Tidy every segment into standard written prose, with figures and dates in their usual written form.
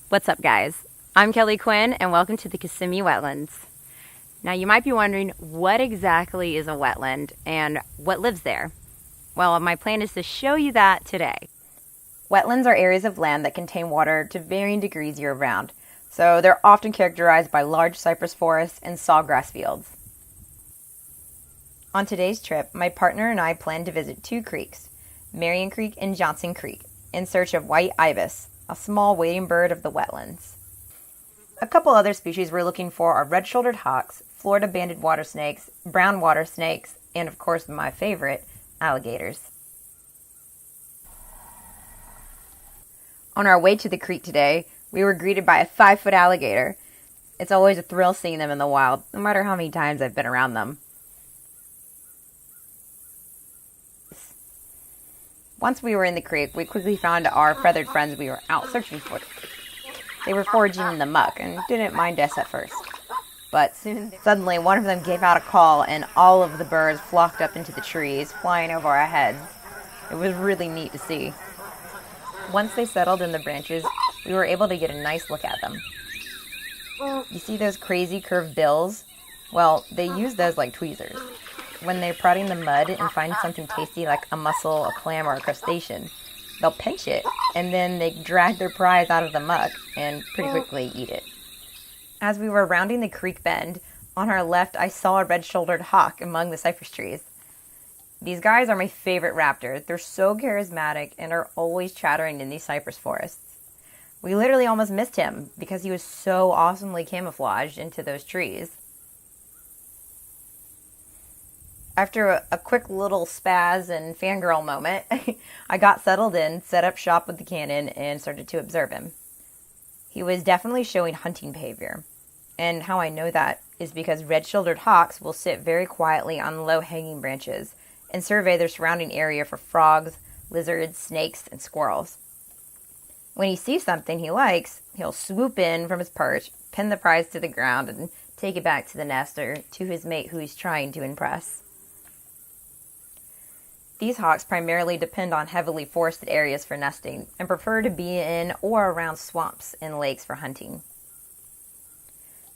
What's up, guys? I'm Kelly Quinn, and welcome to the Kissimmee Wetlands. Now, you might be wondering, what exactly is a wetland and what lives there? Well, my plan is to show you that today. Wetlands are areas of land that contain water to varying degrees year-round, so they're often characterized by large cypress forests and sawgrass fields. On today's trip, my partner and I plan to visit two creeks, Marion Creek and Johnson Creek, in search of white ibis, a small wading bird of the wetlands. A couple other species we're looking for are red-shouldered hawks, Florida banded water snakes, brown water snakes, and of course my favorite, alligators. On our way to the creek today, we were greeted by a 5-foot alligator. It's always a thrill seeing them in the wild, no matter how many times I've been around them. Once we were in the creek, we quickly found our feathered friends we were out searching for. They were foraging in the muck and didn't mind us at first. But suddenly, one of them gave out a call and all of the birds flocked up into the trees, flying over our heads. It was really neat to see. Once they settled in the branches, we were able to get a nice look at them. You see those crazy curved bills? Well, they use those like tweezers. When they're prodding the mud and find something tasty like a mussel, a clam, or a crustacean, they'll pinch it, and then they drag their prize out of the muck and pretty quickly eat it. As we were rounding the creek bend, on our left I saw a red-shouldered hawk among the cypress trees. These guys are my favorite raptor. They're so charismatic and are always chattering in these cypress forests. We literally almost missed him because he was so awesomely camouflaged into those trees. After a quick little spaz and fangirl moment, I got settled in, set up shop with the Canon, and started to observe him. He was definitely showing hunting behavior. And how I know that is because red-shouldered hawks will sit very quietly on low-hanging branches and survey their surrounding area for frogs, lizards, snakes, and squirrels. When he sees something he likes, he'll swoop in from his perch, pin the prize to the ground, and take it back to the nest or to his mate who he's trying to impress. These hawks primarily depend on heavily forested areas for nesting and prefer to be in or around swamps and lakes for hunting.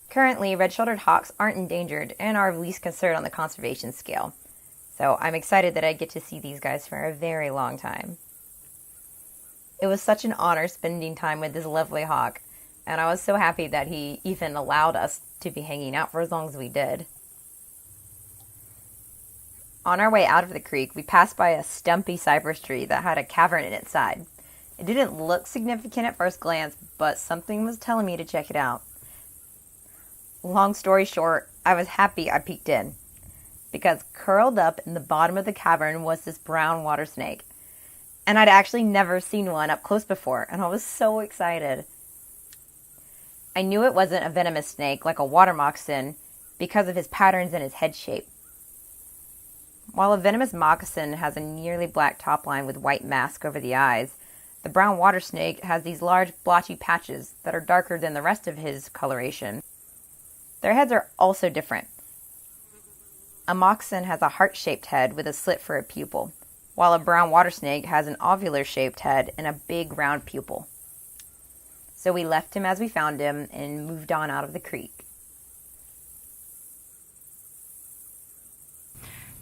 Currently, red-shouldered hawks aren't endangered and are of least concern on the conservation scale, so I'm excited that I get to see these guys for a very long time. It was such an honor spending time with this lovely hawk, and I was so happy that he even allowed us to be hanging out for as long as we did. On our way out of the creek, we passed by a stumpy cypress tree that had a cavern in its side. It didn't look significant at first glance, but something was telling me to check it out. Long story short, I was happy I peeked in, because curled up in the bottom of the cavern was this brown water snake. And I'd actually never seen one up close before, and I was so excited. I knew it wasn't a venomous snake like a water moccasin because of his patterns and his head shape. While a venomous moccasin has a nearly black top line with white mask over the eyes, the brown water snake has these large blotchy patches that are darker than the rest of his coloration. Their heads are also different. A moccasin has a heart-shaped head with a slit for a pupil, while a brown water snake has an ovular-shaped head and a big round pupil. So we left him as we found him and moved on out of the creek.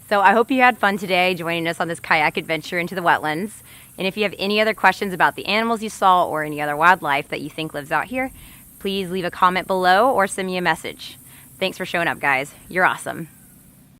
So I hope you had fun today joining us on this kayak adventure into the wetlands. And if you have any other questions about the animals you saw or any other wildlife that you think lives out here, please leave a comment below or send me a message. Thanks for showing up, guys. You're awesome.